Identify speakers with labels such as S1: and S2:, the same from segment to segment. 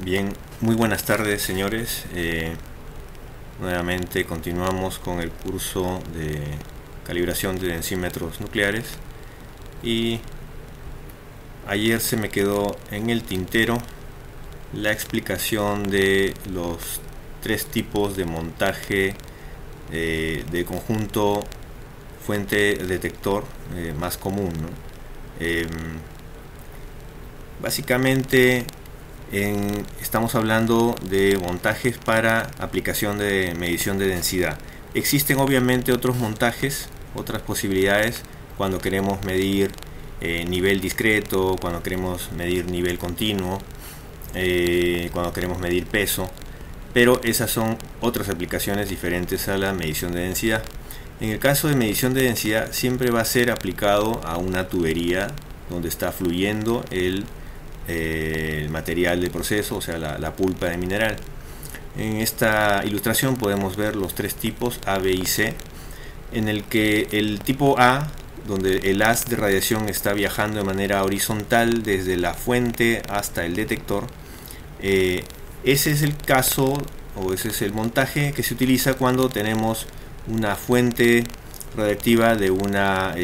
S1: Bien, muy buenas tardes, señores. Nuevamente continuamos con el curso de calibración de densímetros nucleares y ayer se me quedó en el tintero la explicación de los tres tipos de montaje de conjunto fuente detector más común, ¿no? Básicamente estamos hablando de montajes para aplicación de medición de densidad. Existen obviamente otros montajes, otras posibilidades cuando queremos medir nivel discreto, cuando queremos medir nivel continuo, cuando queremos medir peso, pero esas son otras aplicaciones diferentes a la medición de densidad. En el caso de medición de densidad siempre va a ser aplicado a una tubería donde está fluyendo el material del proceso, o sea la pulpa de mineral. En esta ilustración podemos ver los tres tipos A, B y C, en el que el tipo A, donde el haz de radiación está viajando de manera horizontal desde la fuente hasta el detector, ese es el caso, o ese es el montaje que se utiliza cuando tenemos una fuente radiactiva de una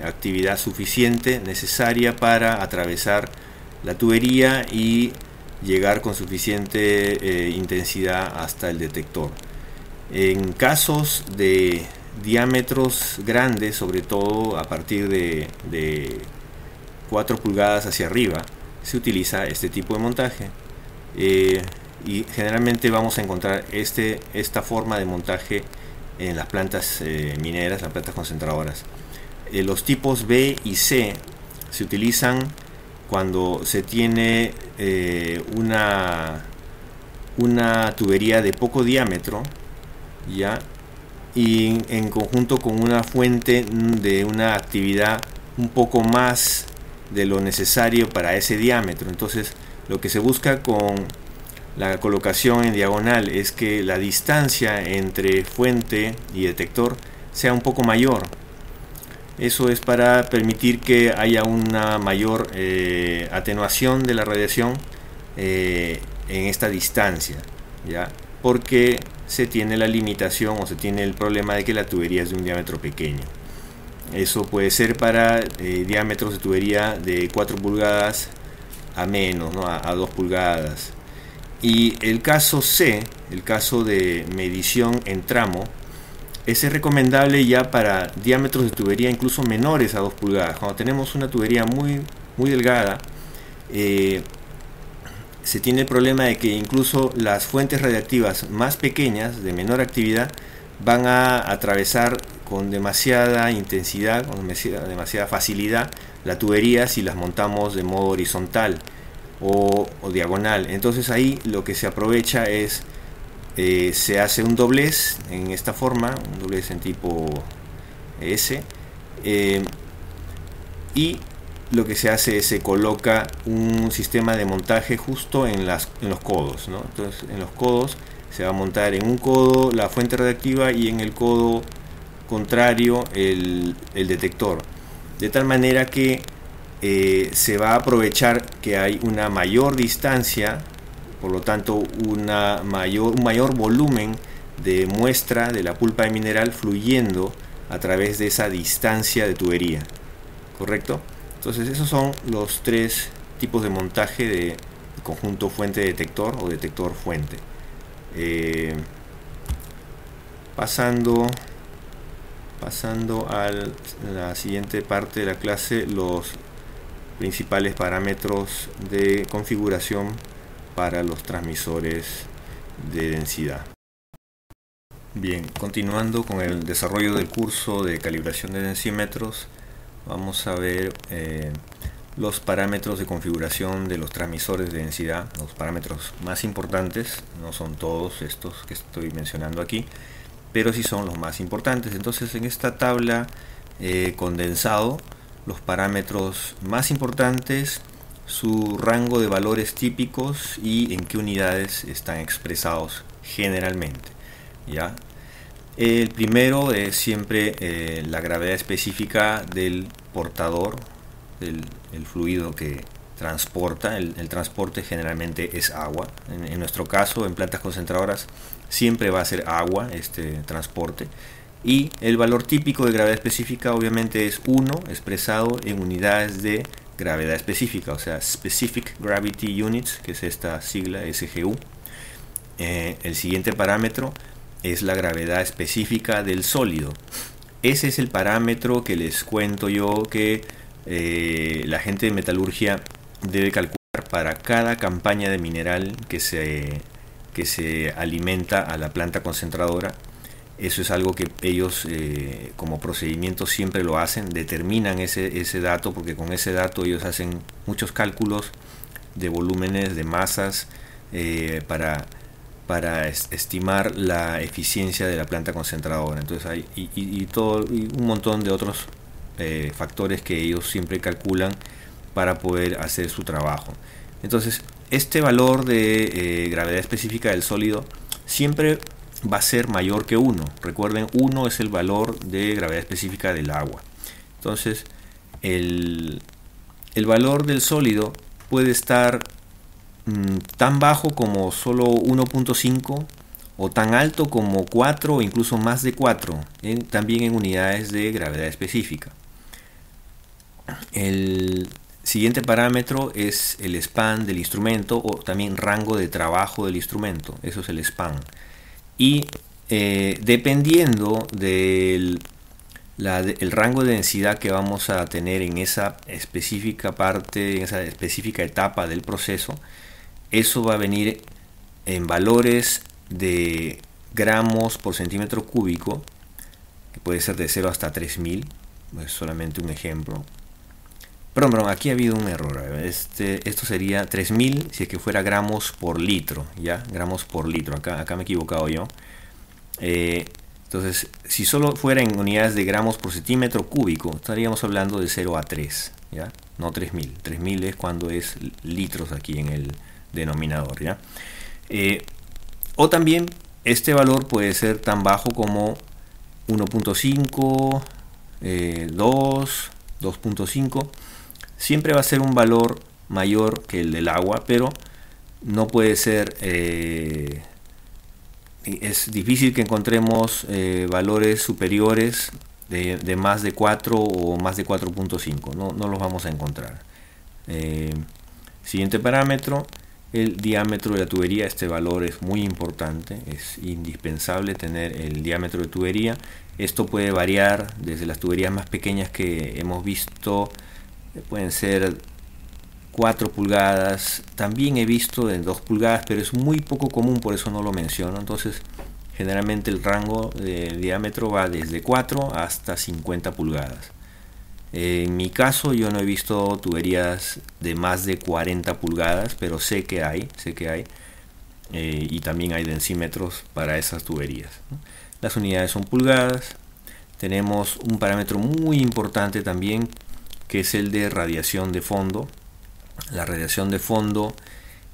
S1: actividad suficiente, necesaria para atravesar la tubería y llegar con suficiente intensidad hasta el detector. En casos de diámetros grandes, sobre todo a partir de 4 pulgadas hacia arriba, se utiliza este tipo de montaje, y generalmente vamos a encontrar esta forma de montaje en las plantas mineras, las plantas concentradoras. Los tipos B y C se utilizan cuando se tiene una tubería de poco diámetro, ¿ya? Y en conjunto con una fuente de una actividad un poco más de lo necesario para ese diámetro. Entonces lo que se busca con la colocación en diagonal es que la distancia entre fuente y detector sea un poco mayor. Eso es para permitir que haya una mayor atenuación de la radiación en esta distancia, ¿ya? Porque se tiene la limitación o se tiene el problema de que la tubería es de un diámetro pequeño. Eso puede ser para diámetros de tubería de 4 pulgadas a menos, ¿no? a 2 pulgadas. Y el caso C, el caso de medición en tramo, es recomendable ya para diámetros de tubería incluso menores a 2 pulgadas. Cuando tenemos una tubería muy delgada, se tiene el problema de que incluso las fuentes radiactivas más pequeñas, de menor actividad, van a atravesar con demasiada intensidad, con demasiada facilidad la tubería si las montamos de modo horizontal o diagonal. Entonces ahí lo que se aprovecha es se hace un doblez en esta forma, un doblez en tipo S, y lo que se hace es se coloca un sistema de montaje justo en los codos, ¿no? Entonces en los codos se va a montar en un codo la fuente radiactiva y en el codo contrario el detector, de tal manera que se va a aprovechar que hay una mayor distancia, por lo tanto un mayor volumen de muestra de la pulpa de mineral fluyendo a través de esa distancia de tubería, ¿correcto? Entonces esos son los tres tipos de montaje de conjunto fuente-detector o detector-fuente. Pasando a la siguiente parte de la clase, los principales parámetros de configuración para los transmisores de densidad. Bien, continuando con el desarrollo del curso de calibración de densímetros, vamos a ver los parámetros de configuración de los transmisores de densidad, los parámetros más importantes. No son todos estos que estoy mencionando aquí, pero sí son los más importantes. Entonces en esta tabla condensado los parámetros más importantes, su rango de valores típicos y en qué unidades están expresados generalmente, ¿ya? El primero es siempre la gravedad específica del portador, del fluido que transporta. El transporte generalmente es agua. En nuestro caso, en plantas concentradoras, siempre va a ser agua este transporte. Y el valor típico de gravedad específica obviamente es 1 expresado en unidades de gravedad específica, o sea, Specific Gravity Units, que es esta sigla SGU. El siguiente parámetro es la gravedad específica del sólido. Ese es el parámetro que les cuento yo que la gente de metalurgia debe calcular para cada campaña de mineral que se alimenta a la planta concentradora. Eso es algo que ellos como procedimiento siempre lo hacen, determinan ese dato, porque con ese dato ellos hacen muchos cálculos de volúmenes, de masas, para estimar la eficiencia de la planta concentradora. Entonces hay y un montón de otros factores que ellos siempre calculan para poder hacer su trabajo. Entonces este valor de gravedad específica del sólido siempre va a ser mayor que 1. Recuerden, 1 es el valor de gravedad específica del agua. Entonces el valor del sólido puede estar tan bajo como solo 1.5 o tan alto como 4 o incluso más de 4, también en unidades de gravedad específica. El siguiente parámetro es el span del instrumento, o también rango de trabajo del instrumento. Eso es el span. Y dependiendo del el rango de densidad que vamos a tener en esa específica parte, en esa específica etapa del proceso, eso va a venir en valores de gramos por centímetro cúbico, que puede ser de 0 hasta 3000, es solamente un ejemplo. Perdón, aquí ha habido un error. Esto sería 3000 si es que fuera gramos por litro, ¿ya? Gramos por litro, acá me he equivocado yo. Entonces, si solo fuera en unidades de gramos por centímetro cúbico, estaríamos hablando de 0 a 3, ¿ya? No 3000. 3000 es cuando es litros aquí en el denominador, ¿ya? O también este valor puede ser tan bajo como 1.5, 2, 2.5. Siempre va a ser un valor mayor que el del agua, pero no puede ser... es difícil que encontremos valores superiores de más de 4 o más de 4.5. No los vamos a encontrar. Siguiente parámetro, el diámetro de la tubería. Este valor es muy importante, es indispensable tener el diámetro de tubería. Esto puede variar desde las tuberías más pequeñas que hemos visto, pueden ser 4 pulgadas, también he visto de 2 pulgadas, pero es muy poco común, por eso no lo menciono. Entonces generalmente el rango de diámetro va desde 4 hasta 50 pulgadas. En mi caso yo no he visto tuberías de más de 40 pulgadas, pero sé que hay, y también hay densímetros para esas tuberías, ¿no? Las unidades son pulgadas. Tenemos un parámetro muy importante también, que es el de radiación de fondo. La radiación de fondo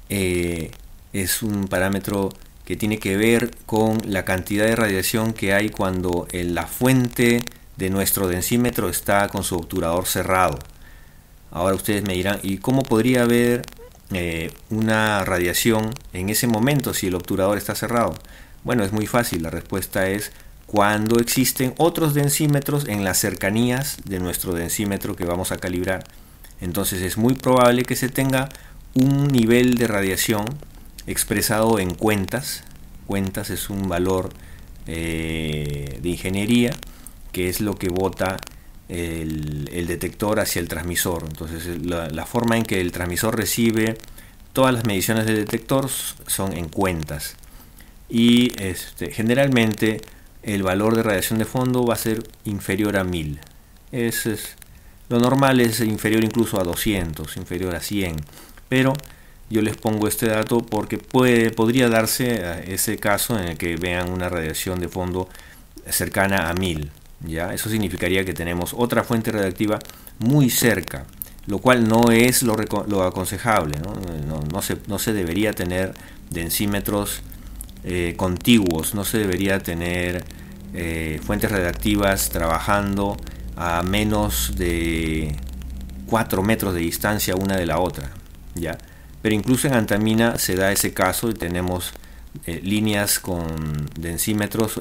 S1: es un parámetro que tiene que ver con la cantidad de radiación que hay cuando la fuente de nuestro densímetro está con su obturador cerrado. Ahora ustedes me dirán, ¿y cómo podría haber una radiación en ese momento si el obturador está cerrado? Bueno, es muy fácil. La respuesta es cuando existen otros densímetros en las cercanías de nuestro densímetro que vamos a calibrar. Entonces es muy probable que se tenga un nivel de radiación expresado en cuentas. Cuentas es un valor de ingeniería, que es lo que bota el detector hacia el transmisor. Entonces la forma en que el transmisor recibe todas las mediciones del detector son en cuentas. Y generalmente el valor de radiación de fondo va a ser inferior a 1000. Lo normal es inferior incluso a 200, inferior a 100, pero yo les pongo este dato porque podría darse ese caso en el que vean una radiación de fondo cercana a 1000. ¿Ya? Eso significaría que tenemos otra fuente radiactiva muy cerca, lo cual no es lo aconsejable, ¿no? No se debería tener densímetros contiguos, no se debería tener fuentes radiactivas trabajando a menos de 4 metros de distancia una de la otra, ¿ya? Pero incluso en Antamina se da ese caso y tenemos líneas con densímetros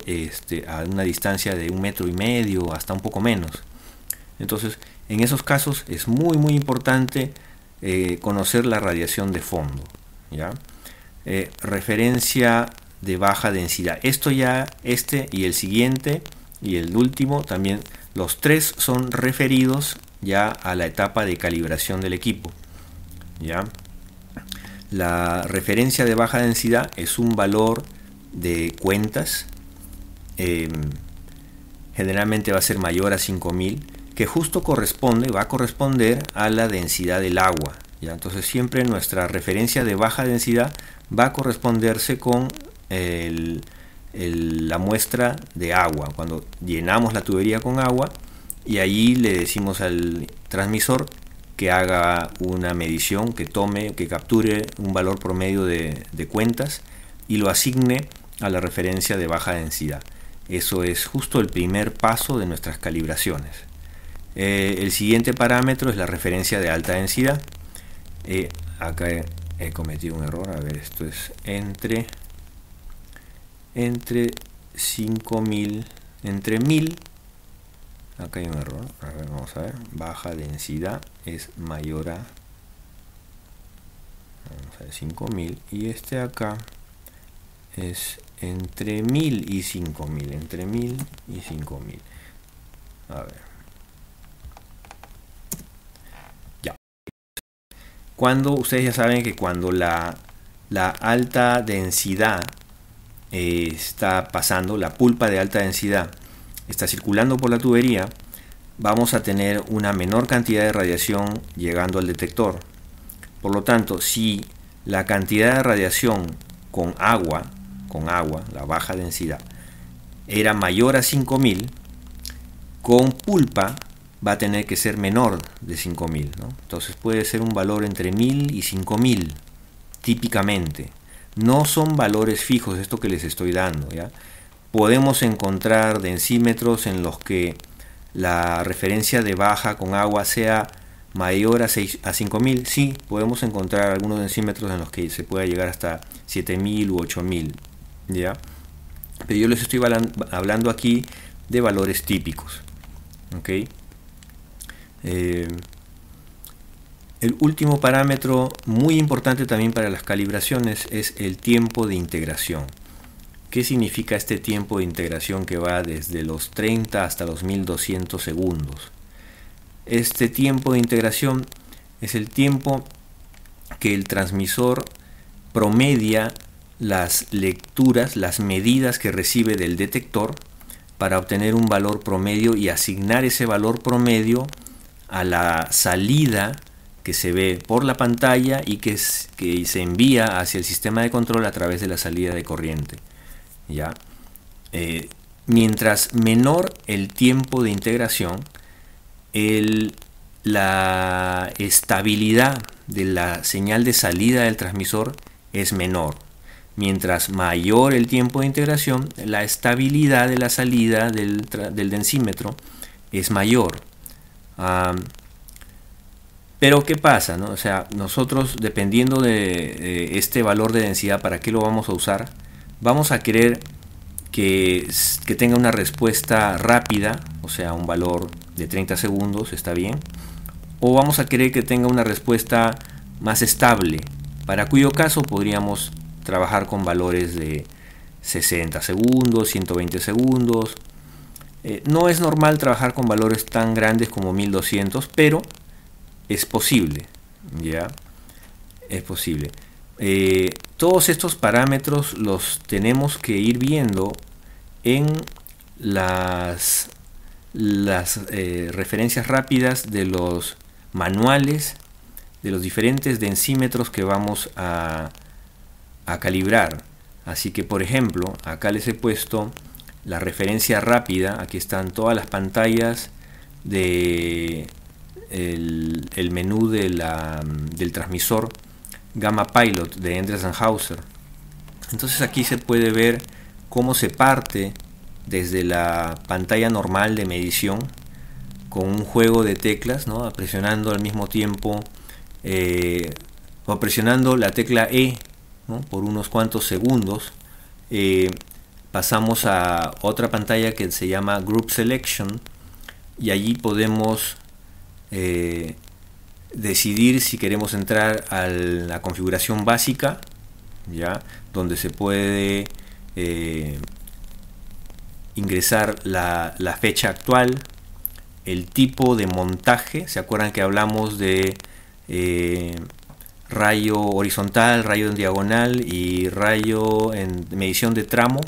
S1: a una distancia de 1,5 metros hasta un poco menos. Entonces, en esos casos es muy importante conocer la radiación de fondo, ¿ya? Referencia de baja densidad. Esto ya, y el siguiente y el último también, los tres son referidos ya a la etapa de calibración del equipo, ¿ya? La referencia de baja densidad es un valor de cuentas, generalmente va a ser mayor a 5000, que justo va a corresponder a la densidad del agua, ¿ya? Entonces siempre nuestra referencia de baja densidad va a corresponderse con la muestra de agua, cuando llenamos la tubería con agua y allí le decimos al transmisor que haga una medición, que capture un valor promedio de cuentas y lo asigne a la referencia de baja densidad. Eso es justo el primer paso de nuestras calibraciones. El siguiente parámetro es la referencia de alta densidad. Acá he cometido un error, a ver, esto es entre 5000, entre 1000. Acá hay un error, a ver, vamos a ver, baja densidad es mayor a, vamos a ver, 5000, y este acá es entre 1000 y 5000, entre 1000 y 5000. A ver, ya. Cuando ustedes ya saben que cuando la alta densidad está pasando, la pulpa de alta densidad está circulando por la tubería, vamos a tener una menor cantidad de radiación llegando al detector. Por lo tanto, si la cantidad de radiación con agua, la baja densidad, era mayor a 5000, con pulpa va a tener que ser menor de 5000, ¿no? Entonces puede ser un valor entre 1000 y 5000, típicamente. No son valores fijos esto que les estoy dando, ¿ya? Podemos encontrar densímetros en los que la referencia de baja con agua sea mayor a 5000. Sí, podemos encontrar algunos densímetros en los que se pueda llegar hasta 7000 u 8000, ¿ya? Pero yo les estoy hablando aquí de valores típicos, ¿ok? El último parámetro muy importante también para las calibraciones es el tiempo de integración. ¿Qué significa este tiempo de integración que va desde los 30 hasta los 1200 segundos? Este tiempo de integración es el tiempo que el transmisor promedia las lecturas, las medidas que recibe del detector para obtener un valor promedio y asignar ese valor promedio a la salida que se ve por la pantalla y que se envía hacia el sistema de control a través de la salida de corriente, ¿ya? Mientras menor el tiempo de integración, la estabilidad de la señal de salida del transmisor es menor. Mientras mayor el tiempo de integración, la estabilidad de la salida del densímetro es mayor. Pero ¿qué pasa, no? O sea, nosotros, dependiendo de este valor de densidad, ¿para qué lo vamos a usar? Vamos a querer que tenga una respuesta rápida, o sea, un valor de 30 segundos, está bien. O vamos a querer que tenga una respuesta más estable, para cuyo caso podríamos trabajar con valores de 60 segundos, 120 segundos. No es normal trabajar con valores tan grandes como 1200, pero es posible, ¿ya? Es posible. Todos estos parámetros los tenemos que ir viendo en las referencias rápidas de los manuales de los diferentes densímetros que vamos a calibrar. Así que, por ejemplo, acá les he puesto la referencia rápida. Aquí están todas las pantallas de el menú del transmisor Gamma Pilot de Endres & Hauser. Entonces aquí se puede ver cómo se parte desde la pantalla normal de medición con un juego de teclas, ¿no? Presionando al mismo tiempo o presionando la tecla E, ¿no? Por unos cuantos segundos, pasamos a otra pantalla que se llama Group Selection, y allí podemos decidir si queremos entrar a la configuración básica, ya, donde se puede ingresar la fecha actual, el tipo de montaje. ¿Se acuerdan que hablamos de rayo horizontal, rayo en diagonal y rayo en medición de tramo?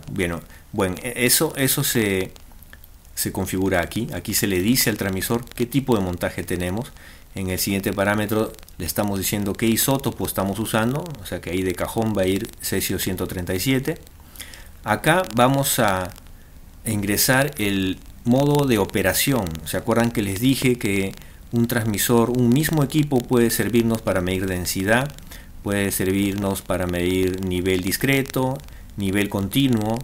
S1: Bueno, eso se configura aquí. Aquí se le dice al transmisor qué tipo de montaje tenemos. En el siguiente parámetro le estamos diciendo qué isótopo estamos usando, o sea que ahí de cajón va a ir cesio 137. Acá vamos a ingresar el modo de operación. ¿Se acuerdan que les dije que un transmisor, un mismo equipo, puede servirnos para medir densidad, puede servirnos para medir nivel discreto, nivel continuo,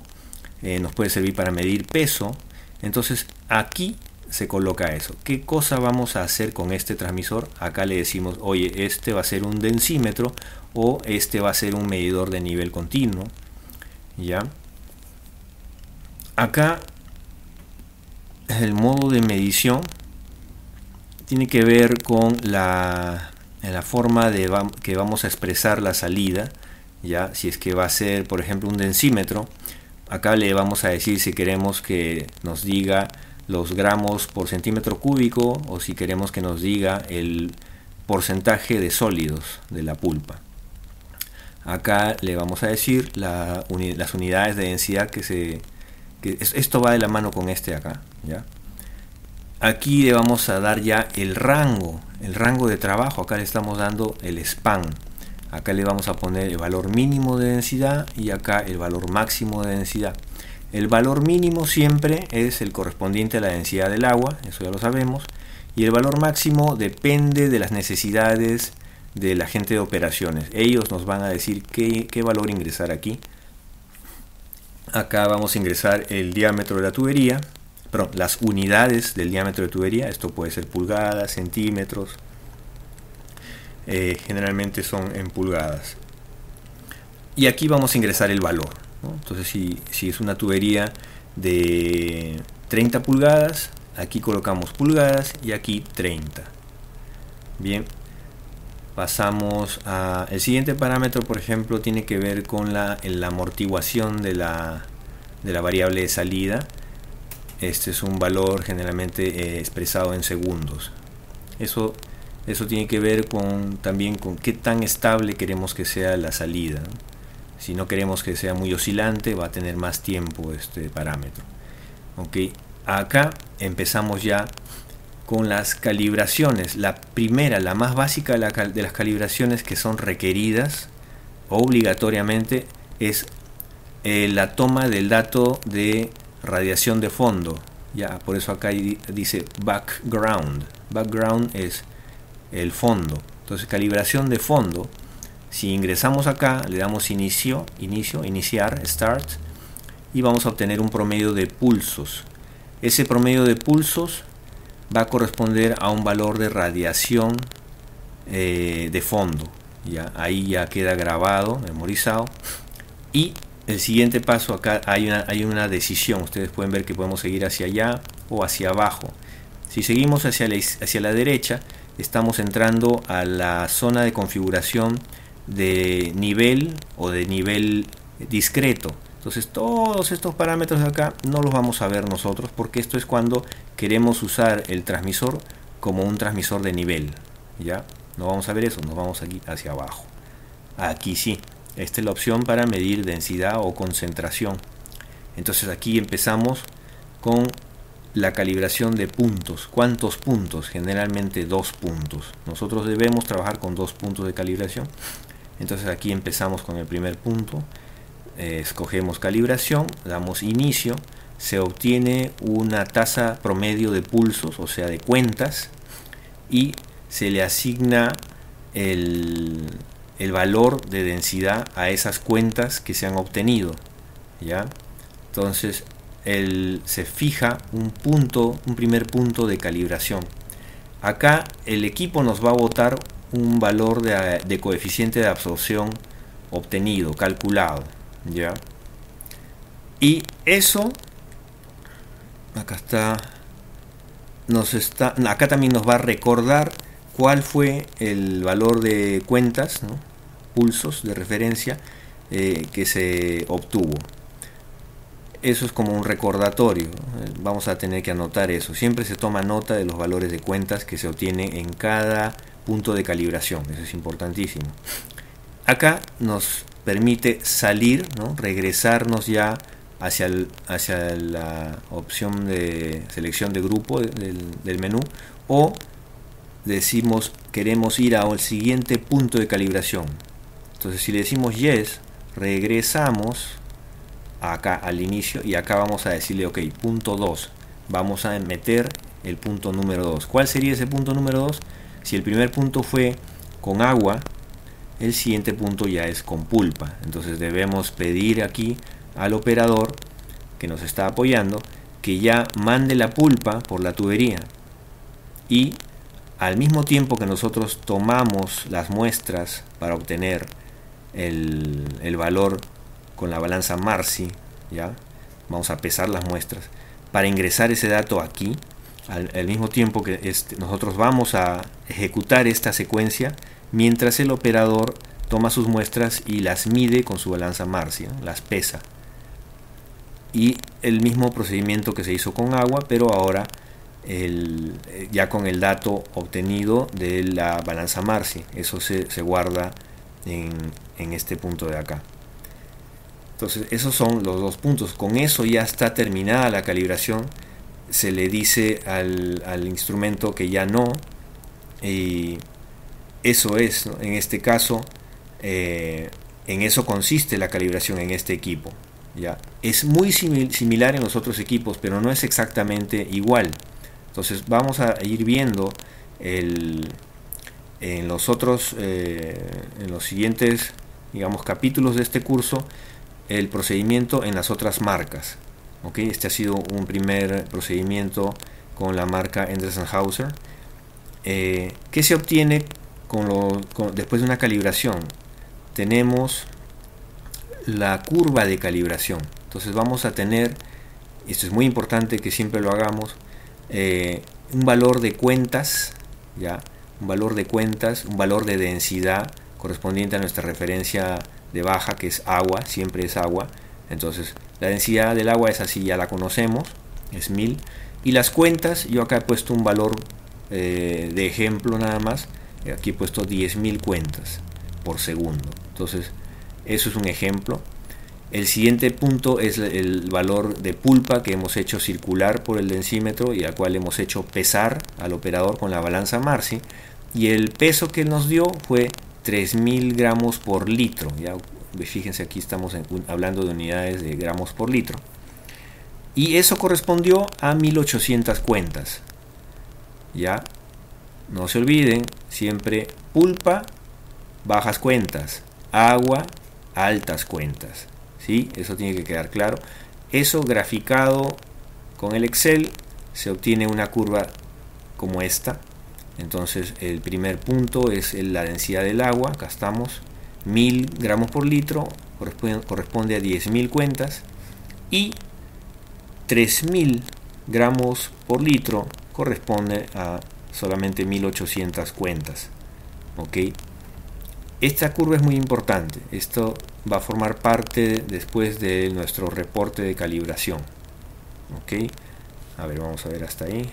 S1: nos puede servir para medir peso? Entonces aquí se coloca eso. ¿Qué cosa vamos a hacer con este transmisor? Acá le decimos, oye, este va a ser un densímetro o este va a ser un medidor de nivel continuo. ¿Ya? Acá el modo de medición tiene que ver con la forma que vamos a expresar la salida. ¿Ya? Si es que va a ser, por ejemplo, un densímetro, acá le vamos a decir si queremos que nos diga los gramos por centímetro cúbico o si queremos que nos diga el porcentaje de sólidos de la pulpa. Acá le vamos a decir las unidades de densidad esto va de la mano con este acá, ¿ya? Aquí le vamos a dar ya el rango de trabajo. Acá le estamos dando el span. Acá le vamos a poner el valor mínimo de densidad y acá el valor máximo de densidad. El valor mínimo siempre es el correspondiente a la densidad del agua, eso ya lo sabemos, y el valor máximo depende de las necesidades del agente de operaciones. Ellos nos van a decir qué valor ingresar aquí. Acá vamos a ingresar el diámetro de la tubería, perdón, las unidades del diámetro de tubería. Esto puede ser pulgadas, centímetros, generalmente son en pulgadas. Y aquí vamos a ingresar el valor, ¿no? Entonces si es una tubería de 30 pulgadas, aquí colocamos pulgadas y aquí 30. Bien, pasamos a el siguiente parámetro. Por ejemplo, tiene que ver con la amortiguación de la variable de salida. Este es un valor generalmente expresado en segundos. Eso tiene que ver también con qué tan estable queremos que sea la salida, ¿no? Si no queremos que sea muy oscilante, va a tener más tiempo este parámetro. Ok, acá empezamos ya con las calibraciones. La primera, la más básica de las calibraciones que son requeridas obligatoriamente es la toma del dato de radiación de fondo. Ya, por eso acá dice background. Background es el fondo. Entonces, calibración de fondo. Si ingresamos acá, le damos iniciar, start, y vamos a obtener un promedio de pulsos. Ese promedio de pulsos va a corresponder a un valor de radiación de fondo. ¿Ya? Ahí ya queda grabado, memorizado. Y el siguiente paso, acá hay una decisión. Ustedes pueden ver que podemos seguir hacia allá o hacia abajo. Si seguimos hacia la derecha, estamos entrando a la zona de configuración de nivel o de nivel discreto. Entonces todos estos parámetros de acá no los vamos a ver nosotros, porque esto es cuando queremos usar el transmisor como un transmisor de nivel. Ya no vamos a ver eso, nos vamos aquí hacia abajo. Aquí sí, esta es la opción para medir densidad o concentración. Entonces aquí empezamos con la calibración de puntos. ¿Cuántos puntos? Generalmente 2 puntos. Nosotros debemos trabajar con 2 puntos de calibración. Entonces aquí empezamos con el primer punto, escogemos calibración, damos inicio, se obtiene una tasa promedio de pulsos, o sea de cuentas, y se le asigna el valor de densidad a esas cuentas que se han obtenido. ¿Ya? Entonces se fija un primer punto de calibración. Acá el equipo nos va a botar un valor de coeficiente de absorción obtenido, calculado, ¿ya? Y eso, acá está, acá también nos va a recordar cuál fue el valor de cuentas, ¿no? Pulsos de referencia que se obtuvo. Eso es como un recordatorio, ¿no? Vamos a tener que anotar eso. Siempre se toma nota de los valores de cuentas que se obtienen en cada punto de calibración. Eso es importantísimo. Acá nos permite salir, ¿no? Regresarnos ya hacia la opción de selección de grupo del menú, o decimos queremos ir al siguiente punto de calibración. Entonces si le decimos yes, regresamos acá al inicio y acá vamos a decirle ok, punto 2, vamos a meter el punto número 2. ¿Cuál sería ese punto número 2? Si el primer punto fue con agua, el siguiente punto ya es con pulpa. Entonces debemos pedir aquí al operador que nos está apoyando que ya mande la pulpa por la tubería, y al mismo tiempo que nosotros tomamos las muestras para obtener el valor con la balanza Marcy, ya vamos a pesar las muestras para ingresar ese dato aquí, al mismo tiempo que nosotros vamos a ejecutar esta secuencia mientras el operador toma sus muestras y las mide con su balanza Marcy, ¿no? Las pesa. Y el mismo procedimiento que se hizo con agua, pero ahora ya con el dato obtenido de la balanza Marcy. Eso se guarda en este punto de acá. Entonces esos son los dos puntos. Con eso ya está terminada la calibración. Se le dice al instrumento que ya no, y eso es, ¿no? En este caso en eso consiste la calibración en este equipo, ¿ya? Es muy similar en los otros equipos, pero no es exactamente igual. Entonces vamos a ir viendo en los siguientes, digamos, capítulos de este curso, el procedimiento en las otras marcas. ¿Okay? Este ha sido un primer procedimiento con la marca Endress+Hauser. ¿Qué se obtiene después de una calibración? Tenemos la curva de calibración. Entonces vamos a tener, esto es muy importante que siempre lo hagamos, un valor de cuentas, ¿ya? Un valor de densidad correspondiente a nuestra referencia de baja, que es agua, siempre es agua. Entonces la densidad del agua es así, ya la conocemos, es 1000. Y las cuentas, yo acá he puesto un valor de ejemplo nada más, aquí he puesto 10.000 cuentas por segundo. Entonces eso es un ejemplo. El siguiente punto es el valor de pulpa que hemos hecho circular por el densímetro y al cual hemos hecho pesar al operador con la balanza Marcy, y el peso que nos dio fue 3.000 gramos por litro. Ya fíjense, aquí estamos hablando de unidades de gramos por litro, y eso correspondió a 1800 cuentas. Ya no se olviden, siempre pulpa, bajas cuentas; agua, altas cuentas. ¿Sí? Eso tiene que quedar claro. Eso graficado con el Excel se obtiene una curva como esta. Entonces el primer punto es la densidad del agua, acá estamos, 1000 gramos por litro, corresponde a 10.000 cuentas, y 3000 gramos por litro corresponde a solamente 1800 cuentas. ¿Ok? Esta curva es muy importante. Esto va a formar parte después de nuestro reporte de calibración. ¿Ok? A ver, vamos a ver hasta ahí.